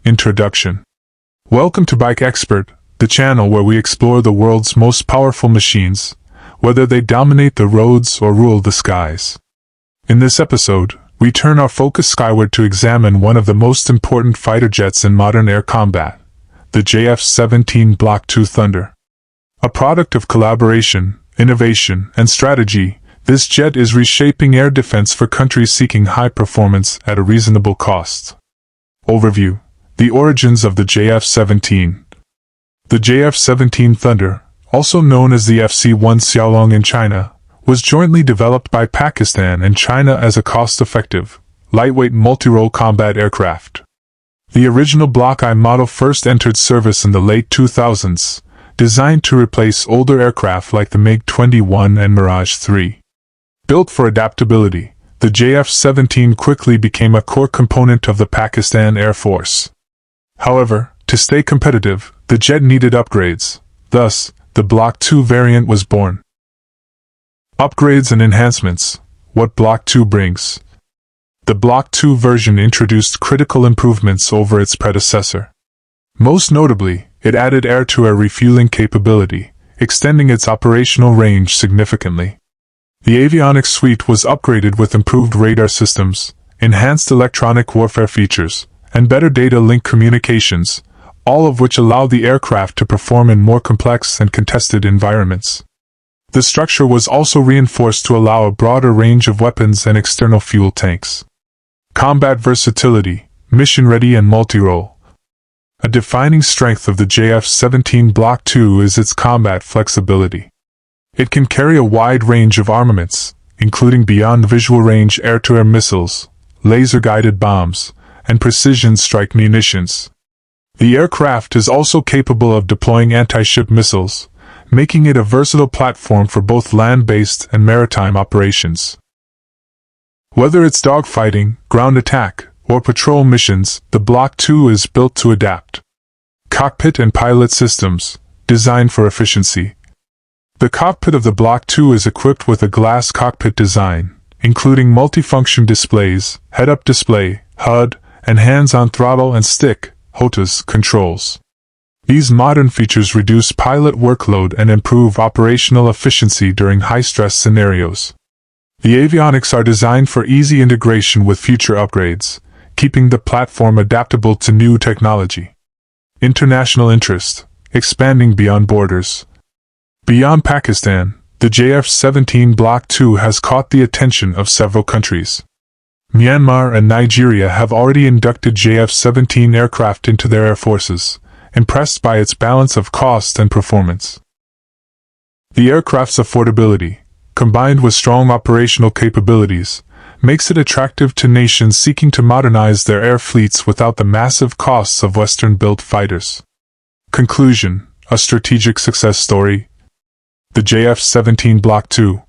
Introduction. Welcome to Bike Expert, the channel where we explore the world's most powerful machines, whether they dominate the roads or rule the skies. In this episode, we turn our focus skyward to examine one of the most important fighter jets in modern air combat, the JF-17 Block II Thunder. A product of collaboration, innovation, and strategy, this jet is reshaping air defense for countries seeking high performance at a reasonable cost. Overview. The origins of the JF-17. The JF-17 Thunder, also known as the FC-1 Xiaolong in China, was jointly developed by Pakistan and China as a cost-effective, lightweight multi-role combat aircraft. The original Block I model first entered service in the late 2000s, designed to replace older aircraft like the MiG-21 and Mirage 3. Built for adaptability, the JF-17 quickly became a core component of the Pakistan Air Force. However, to stay competitive, the jet needed upgrades. Thus, the Block II variant was born. Upgrades and enhancements. What Block II brings. The Block II version introduced critical improvements over its predecessor. Most notably, it added air-to-air refueling capability, extending its operational range significantly. The avionics suite was upgraded with improved radar systems, enhanced electronic warfare features, and better data link communications, all of which allow the aircraft to perform in more complex and contested environments. The structure was also reinforced to allow a broader range of weapons and external fuel tanks. Combat versatility, mission-ready and multi-role. A defining strength of the JF-17 Block II is its combat flexibility. It can carry a wide range of armaments, including beyond visual range air-to-air missiles, laser-guided bombs, and precision strike munitions. The aircraft is also capable of deploying anti-ship missiles, making it a versatile platform for both land-based and maritime operations. Whether it's dogfighting, ground attack, or patrol missions, the Block II is built to adapt. Cockpit and pilot systems, designed for efficiency. The cockpit of the Block II is equipped with a glass cockpit design, including multifunction displays, head-up display, HUD, and hands-on throttle and stick (HOTAS) controls. These modern features reduce pilot workload and improve operational efficiency during high-stress scenarios. The avionics are designed for easy integration with future upgrades, keeping the platform adaptable to new technology. International interest, expanding beyond borders. Beyond Pakistan, the JF-17 Block II has caught the attention of several countries. Myanmar and Nigeria have already inducted JF-17 aircraft into their air forces, impressed by its balance of cost and performance. The aircraft's affordability, combined with strong operational capabilities, makes it attractive to nations seeking to modernize their air fleets without the massive costs of Western-built fighters. Conclusion: a strategic success story. The JF-17 Block II,